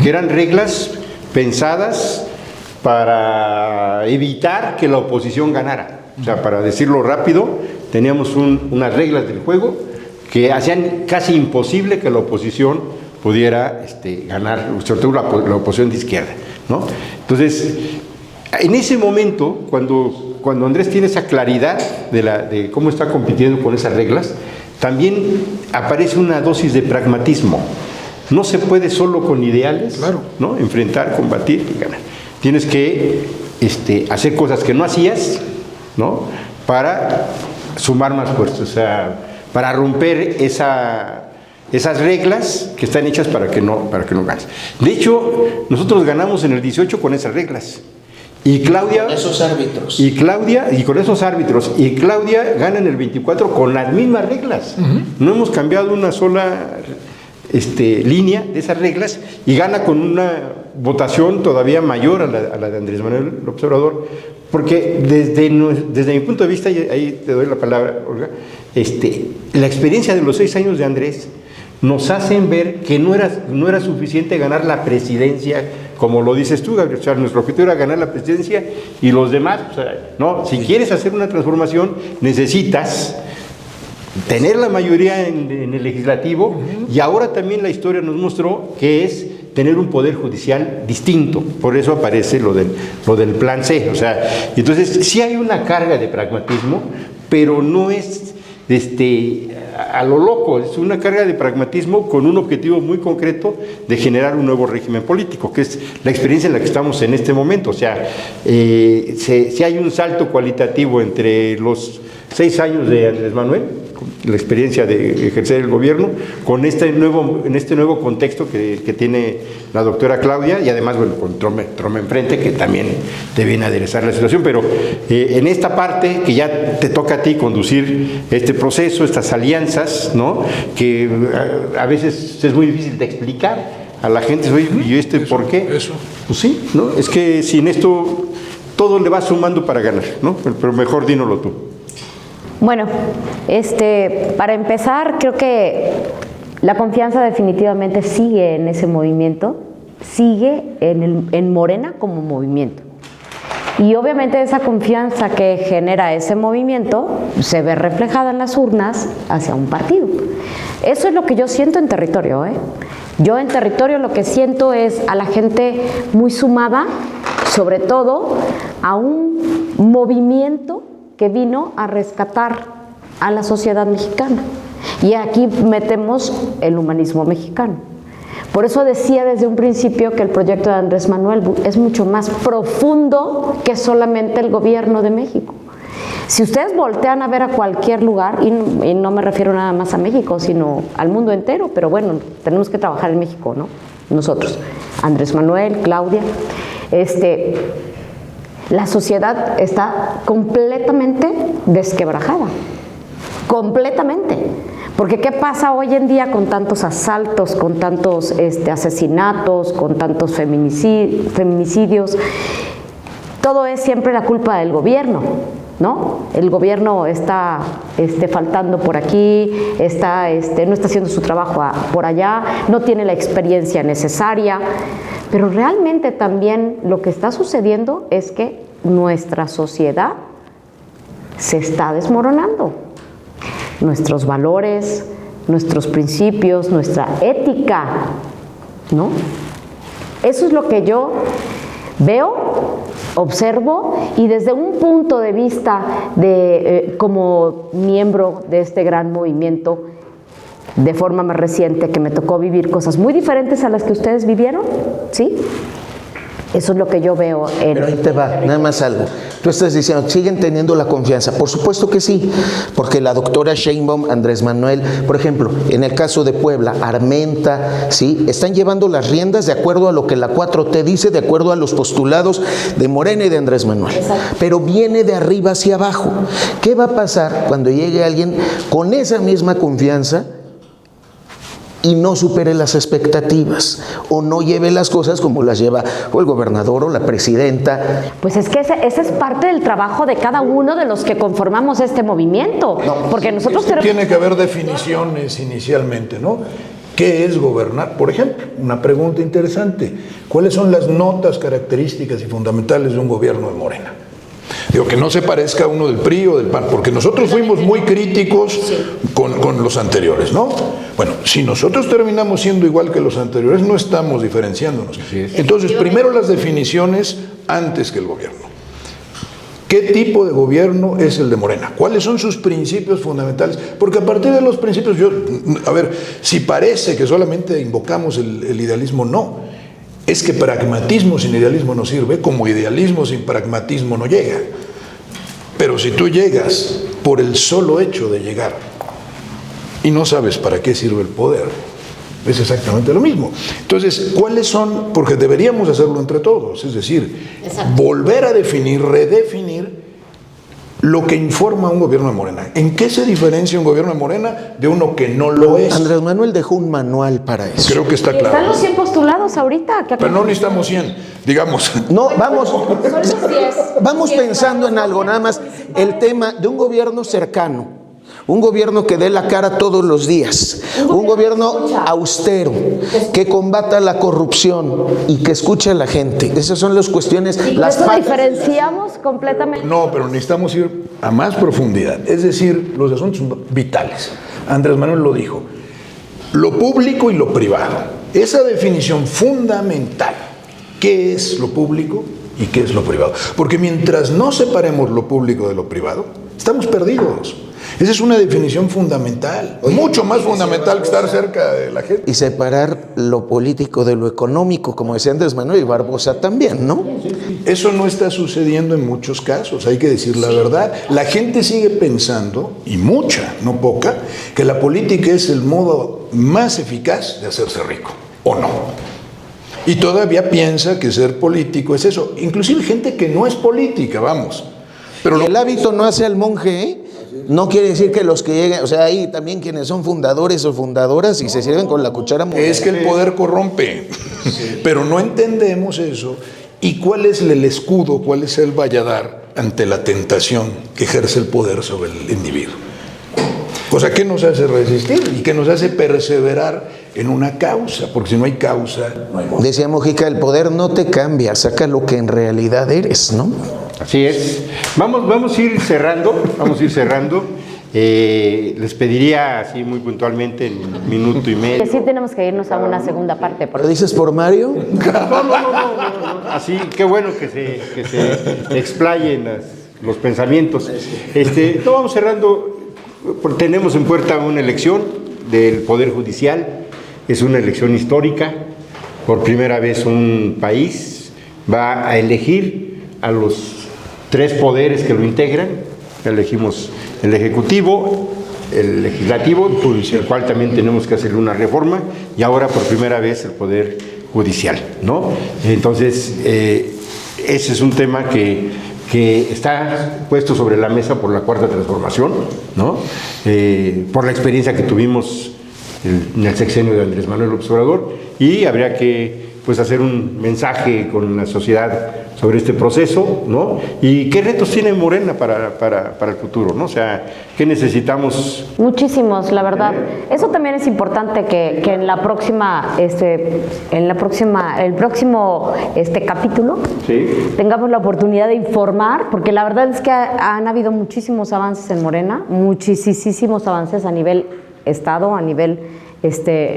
que eran reglas pensadas para evitar que la oposición ganara. O sea, para decirlo rápido, teníamos unas reglas del juego que hacían casi imposible que la oposición pudiera ganar, sobre todo la oposición de izquierda, ¿no? Entonces, en ese momento, cuando Andrés tiene esa claridad de cómo está compitiendo con esas reglas, también aparece una dosis de pragmatismo. No se puede solo con ideales, claro, ¿no? Enfrentar, combatir y ganar. Tienes que hacer cosas que no hacías, ¿no? Para sumar más fuerzas, o sea, para romper esas reglas que están hechas para que no ganes. De hecho, nosotros ganamos en el 18 con esas reglas. Y Claudia... Con esos árbitros. Y con esos árbitros. Y Claudia gana en el 24 con las mismas reglas. No hemos cambiado una sola línea de esas reglas y gana con una votación todavía mayor a la de Andrés Manuel López Obrador, porque desde mi punto de vista, y ahí te doy la palabra, Olga, la experiencia de los 6 años de Andrés nos hacen ver que no era suficiente ganar la presidencia, como lo dices tú, Gabriel. O sea, nuestro objetivo era ganar la presidencia y los demás, o sea, no, si quieres hacer una transformación, necesitas tener la mayoría en el legislativo, y ahora también la historia nos mostró que es tener un poder judicial distinto. Por eso aparece lo del plan C. O sea, entonces sí hay una carga de pragmatismo, pero no es a lo loco, es una carga de pragmatismo con un objetivo muy concreto de generar un nuevo régimen político, que es la experiencia en la que estamos en este momento. O sea, si hay un salto cualitativo entre los 6 años de Andrés Manuel, la experiencia de ejercer el gobierno, en este nuevo contexto que tiene la doctora Claudia, y además, bueno, con Trome enfrente, que también te viene a aderezar la situación, pero en esta parte que ya te toca a ti conducir este proceso, estas alianzas, ¿no? Que a veces es muy difícil de explicar a la gente, oye, ¿y por qué? Eso. Pues sí, ¿no? Es que sin esto todo le va sumando para ganar, ¿no? Pero mejor dínoslo tú. Bueno, para empezar, creo que la confianza definitivamente sigue en ese movimiento, sigue en Morena como movimiento. Y obviamente esa confianza que genera ese movimiento se ve reflejada en las urnas hacia un partido. Eso es lo que yo siento en territorio, ¿eh? Yo en territorio lo que siento es a la gente muy sumada, sobre todo a un movimiento que vino a rescatar a la sociedad mexicana. Y aquí metemos el humanismo mexicano. Por eso decía desde un principio que el proyecto de Andrés Manuel es mucho más profundo que solamente el gobierno de México. Si ustedes voltean a ver a cualquier lugar, y no me refiero nada más a México, sino al mundo entero, pero bueno, tenemos que trabajar en México, ¿no? Nosotros, Andrés Manuel, Claudia, la sociedad está completamente desquebrajada, completamente. Porque ¿qué pasa hoy en día con tantos asaltos, con tantos asesinatos, con tantos feminicidios? Todo es siempre la culpa del gobierno, ¿no? El gobierno está faltando por aquí, no está haciendo su trabajo por allá, no tiene la experiencia necesaria. Pero realmente también lo que está sucediendo es que nuestra sociedad se está desmoronando. Nuestros valores, nuestros principios, nuestra ética, ¿no? Eso es lo que yo veo, observo, y desde un punto de vista de como miembro de este gran movimiento, de forma más reciente, que me tocó vivir cosas muy diferentes a las que ustedes vivieron, ¿sí? Eso es lo que yo veo en... Pero ahí te va, nada más algo. Tú estás diciendo, siguen teniendo la confianza. Por supuesto que sí, porque la doctora Sheinbaum, Andrés Manuel, por ejemplo, en el caso de Puebla, Armenta, ¿sí? Están llevando las riendas de acuerdo a lo que la 4T dice, de acuerdo a los postulados de Morena y de Andrés Manuel. Exacto. Pero viene de arriba hacia abajo. ¿Qué va a pasar cuando llegue alguien con esa misma confianza y no supere las expectativas o no lleve las cosas como las lleva o el gobernador o la presidenta? Pues es que ese es parte del trabajo de cada uno de los que conformamos este movimiento, porque nosotros tenemos... Tiene que haber definiciones inicialmente, ¿no? ¿Qué es gobernar? Por ejemplo, una pregunta interesante: ¿cuáles son las notas características y fundamentales de un gobierno de Morena? Digo, que no se parezca a uno del PRI o del PAN, porque nosotros fuimos muy críticos con los anteriores, ¿no? Bueno, si nosotros terminamos siendo igual que los anteriores, no estamos diferenciándonos. Entonces, primero las definiciones antes que el gobierno. ¿Qué tipo de gobierno es el de Morena? ¿Cuáles son sus principios fundamentales? Porque a partir de los principios, a ver, si parece que solamente invocamos el idealismo, no. Es que pragmatismo sin idealismo no sirve, como idealismo sin pragmatismo no llega. Pero si tú llegas por el solo hecho de llegar y no sabes para qué sirve el poder, es exactamente lo mismo. Entonces, ¿cuáles son? Porque deberíamos hacerlo entre todos, es decir, volver a definir, redefinir lo que informa un gobierno de Morena. ¿En qué se diferencia un gobierno de Morena de uno que no lo es? Andrés Manuel dejó un manual para eso. Creo que está claro. Están los 100 postulados ahorita. Pero no necesitamos 100, digamos. No, vamos pensando en algo, nada más. El tema de un gobierno cercano. Un gobierno que dé la cara todos los días, un gobierno austero, que combata la corrupción y que escuche a la gente. Esas son las cuestiones. Las diferenciamos completamente. No, pero necesitamos ir a más profundidad, es decir, los asuntos vitales. Andrés Manuel lo dijo, lo público y lo privado. Esa definición fundamental, ¿qué es lo público y qué es lo privado? Porque mientras no separemos lo público de lo privado, estamos perdidos. Esa es una definición fundamental, mucho más fundamental que estar cerca de la gente. Y separar lo político de lo económico, como decía Andrés Manuel y Barbosa también, ¿no? Eso no está sucediendo en muchos casos, hay que decir la verdad. La gente sigue pensando, y mucha, no poca, que la política es el modo más eficaz de hacerse rico, ¿o no? Y todavía piensa que ser político es eso. Inclusive gente que no es política, vamos. Pero el hábito no hace al monje, ¿eh? No quiere decir que los que lleguen, o sea, hay también quienes son fundadores o fundadoras y se sirven con la cuchara moderna. Es que el poder corrompe, pero no entendemos eso. ¿Y cuál es el escudo, cuál es el valladar ante la tentación que ejerce el poder sobre el individuo? Cosa que nos hace resistir y que nos hace perseverar en una causa, porque si no hay causa, no hay modo. Decía Mojica, el poder no te cambia, saca lo que en realidad eres, ¿no? Así es. Vamos a ir cerrando, les pediría así muy puntualmente en un minuto y medio. Que sí tenemos que irnos a una segunda parte. ¿Lo dices por Mario? No. Así, qué bueno que se explayen los pensamientos. No, vamos cerrando. Tenemos en puerta una elección del Poder Judicial. Es una elección histórica. Por primera vez un país va a elegir a los 3 poderes que lo integran. Elegimos el Ejecutivo, el Legislativo, el cual también tenemos que hacerle una reforma, y ahora por primera vez el Poder Judicial, ¿no? Entonces, ese es un tema que está puesto sobre la mesa por la Cuarta Transformación, ¿no? Por la experiencia que tuvimos en el sexenio de Andrés Manuel López Obrador, y habría que pues hacer un mensaje con la sociedad sobre este proceso, ¿no? Y qué retos tiene Morena para el futuro, ¿no? O sea, ¿qué necesitamos? Muchísimos, la verdad. Eso también es importante que en la próxima, el próximo capítulo Sí. tengamos la oportunidad de informar, porque la verdad es que han habido muchísimos avances en Morena, muchísimos avances a nivel Estado, a nivel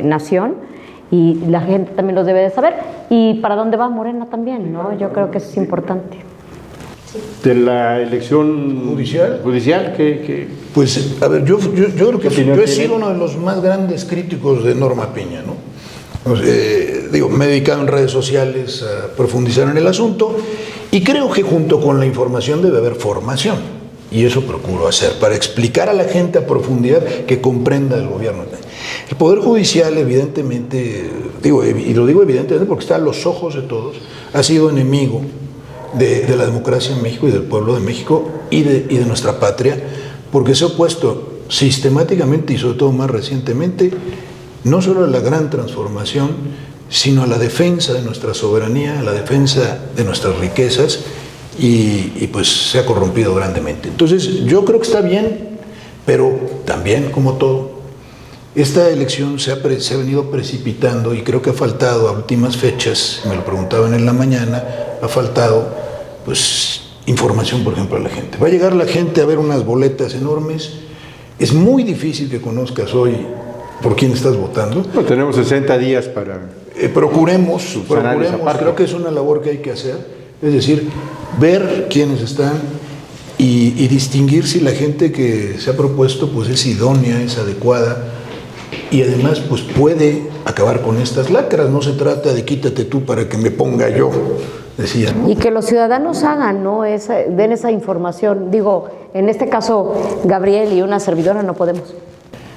nación, y la gente también los debe de saber. Y para dónde va Morena también, ¿no? Yo creo que eso es importante. De la elección judicial que Pues, a ver, yo creo que ¿Qué opinión yo he tiene? sido uno de los más grandes críticos de Norma Piña, ¿no? O sea, me he dedicado en redes sociales a profundizar en el asunto y creo que junto con la información debe haber formación. Y eso procuro hacer, para explicar a la gente a profundidad que comprenda el gobierno. El Poder Judicial, evidentemente, y lo digo evidentemente porque está a los ojos de todos, ha sido enemigo de la democracia en México y del pueblo de México y de nuestra patria, porque se ha opuesto sistemáticamente y sobre todo más recientemente, no solo a la gran transformación, sino a la defensa de nuestra soberanía, a la defensa de nuestras riquezas, y pues se ha corrompido grandemente. Entonces yo creo que está bien, pero también, como todo, esta elección se ha venido precipitando y creo que ha faltado a últimas fechas, me lo preguntaban en la mañana, ha faltado pues información, por ejemplo, a la gente. Va a llegar la gente a ver unas boletas enormes, es muy difícil que conozcas hoy por quién estás votando. Bueno, tenemos 60 días para... Procuremos, esa parte. creo que es una labor que hay que hacer, es decir, ver quiénes están y distinguir si la gente que se ha propuesto pues es idónea, es adecuada y además pues puede acabar con estas lacras. No se trata de quítate tú para que me ponga yo, decía, ¿no? Y que los ciudadanos hagan, ¿no? Den esa información. Digo, en este caso, Gabriel y una servidora no podemos.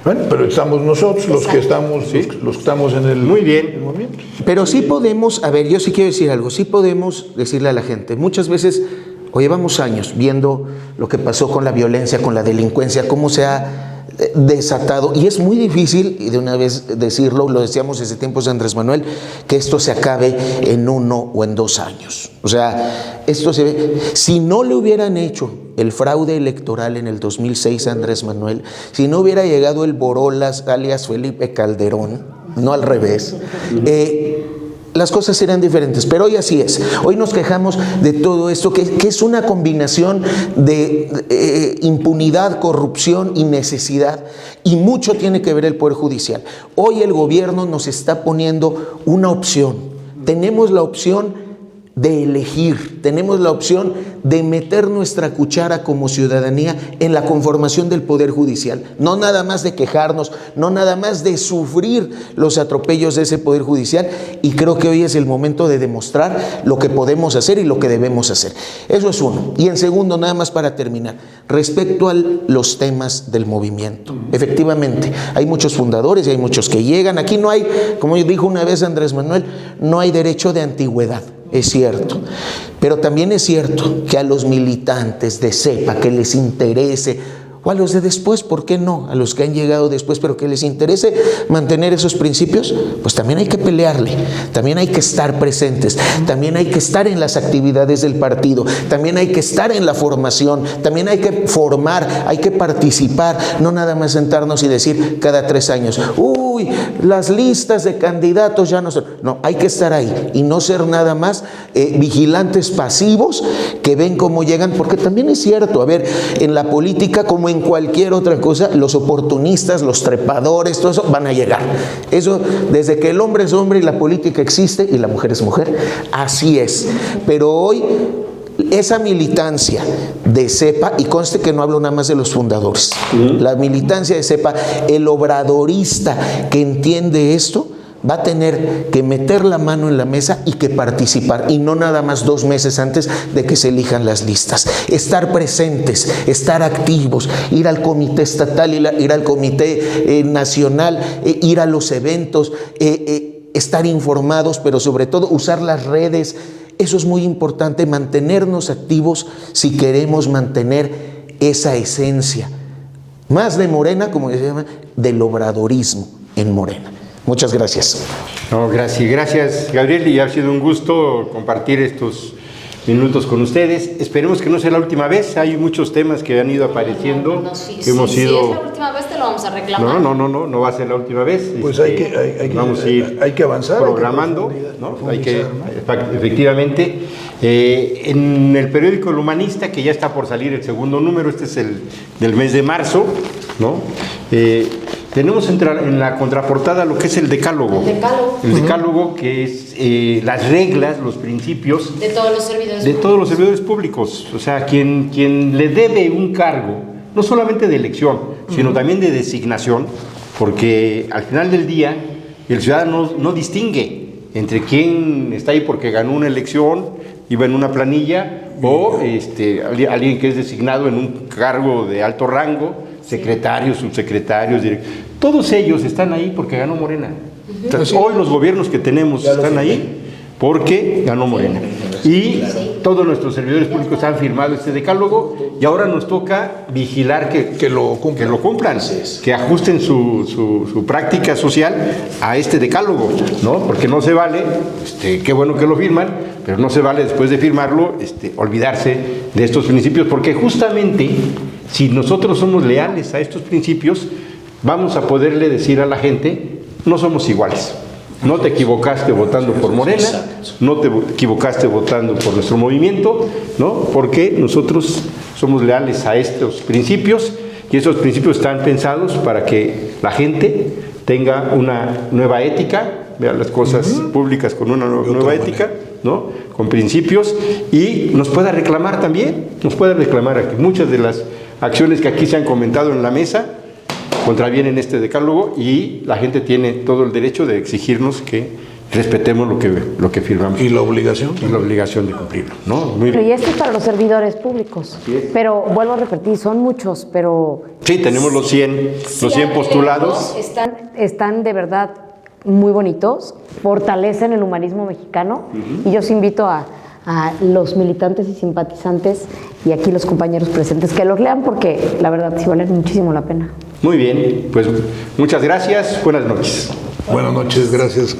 Bueno, pero estamos nosotros los que estamos, los que estamos en el, Muy bien. el movimiento. Pero sí podemos, a ver, yo sí quiero decir algo, sí podemos decirle a la gente, muchas veces, o llevamos años viendo lo que pasó con la violencia, con la delincuencia, cómo se ha desatado, y es muy difícil, y de una vez decirlo, lo decíamos desde tiempos de Andrés Manuel, que esto se acabe en 1 o en 2 años. O sea, esto se ve, si no le hubieran hecho el fraude electoral en el 2006 a Andrés Manuel, si no hubiera llegado el Borolas alias Felipe Calderón, no al revés, las cosas serían diferentes, pero hoy así es. Hoy nos quejamos de todo esto, que es una combinación de impunidad, corrupción y necesidad, y mucho tiene que ver el Poder Judicial. Hoy el gobierno nos está poniendo una opción. Tenemos la opción de elegir, tenemos la opción de meter nuestra cuchara como ciudadanía en la conformación del Poder Judicial, no nada más de quejarnos, no nada más de sufrir los atropellos de ese Poder Judicial, y creo que hoy es el momento de demostrar lo que podemos hacer y lo que debemos hacer. Eso es uno. Y en segundo, nada más para terminar, respecto a los temas del movimiento. Efectivamente, hay muchos fundadores y hay muchos que llegan. Aquí no hay, como dijo una vez Andrés Manuel, no hay derecho de antigüedad. Es cierto, pero también es cierto que a los militantes de CEPA que les interese, o a los de después, ¿por qué no? A los que han llegado después, pero que les interese mantener esos principios, pues también hay que pelearle, también hay que estar presentes, también hay que estar en las actividades del partido, también hay que estar en la formación, también hay que formar, hay que participar, no nada más sentarnos y decir cada 3 años, uy, las listas de candidatos ya no son. No, hay que estar ahí y no ser nada más vigilantes pasivos que ven cómo llegan, porque también es cierto, a ver, en la política como en cualquier otra cosa, los oportunistas, los trepadores, todo eso van a llegar. Eso, desde que el hombre es hombre y la política existe y la mujer es mujer, así es. Pero hoy, esa militancia de CEPA, y conste que no hablo nada más de los fundadores, la militancia de CEPA, el obradorista que entiende esto, va a tener que meter la mano en la mesa y que participar, y no nada más 2 meses antes de que se elijan las listas. Estar presentes, estar activos, ir al comité estatal, ir al comité nacional, ir a los eventos, estar informados, pero sobre todo usar las redes. Eso es muy importante, mantenernos activos si queremos mantener esa esencia, más de Morena, como se llama, del obradorismo en Morena. Muchas gracias. No, gracias Gabriel, y ha sido un gusto compartir estos minutos con ustedes. Esperemos que no sea la última vez, hay muchos temas que han ido apareciendo. Si es la última vez te lo vamos a reclamar. No va a ser la última vez. Pues vamos a ir hay que avanzar. programando, efectivamente. En el periódico El Humanista, que ya está por salir el segundo número, este es el del mes de marzo, ¿no? Tenemos en la contraportada lo que es el decálogo. El decálogo, que es las reglas, los principios de todos los servidores de todos los servidores públicos. O sea, quien le debe un cargo, no solamente de elección, sino también de designación, porque al final del día el ciudadano no distingue entre quién está ahí porque ganó una elección, iba en una planilla, o alguien que es designado en un cargo de alto rango, secretarios, subsecretarios, todos ellos están ahí porque ganó Morena. Entonces, hoy los gobiernos que tenemos están ahí porque ganó Morena. Y todos nuestros servidores públicos han firmado este decálogo, y ahora nos toca vigilar que lo cumplan, que ajusten su práctica social a este decálogo, ¿no? Porque no se vale, qué bueno que lo firman, pero no se vale después de firmarlo olvidarse de estos principios, porque justamente si nosotros somos leales a estos principios, vamos a poderle decir a la gente: no somos iguales. No te equivocaste votando por Morena, no te equivocaste votando por nuestro movimiento, ¿no? Porque nosotros somos leales a estos principios, y esos principios están pensados para que la gente tenga una nueva ética, vea las cosas públicas con una nueva ética, ¿no? Con principios, y nos pueda reclamar también, a que muchas de las acciones que aquí se han comentado en la mesa contravienen este decálogo, y la gente tiene todo el derecho de exigirnos que respetemos lo que firmamos. ¿Y la obligación? Y la obligación de cumplirlo, ¿no? Muy Pero bien. y esto es para los servidores públicos. Pero vuelvo a repetir, son muchos, pero Sí, tenemos los 100 postulados. están de verdad muy bonitos, fortalecen el humanismo mexicano, y yo os invito a los militantes y simpatizantes, y aquí los compañeros presentes, que los lean, porque la verdad sí valen muchísimo la pena. Muy bien, pues muchas gracias, buenas noches. Buenas noches, gracias.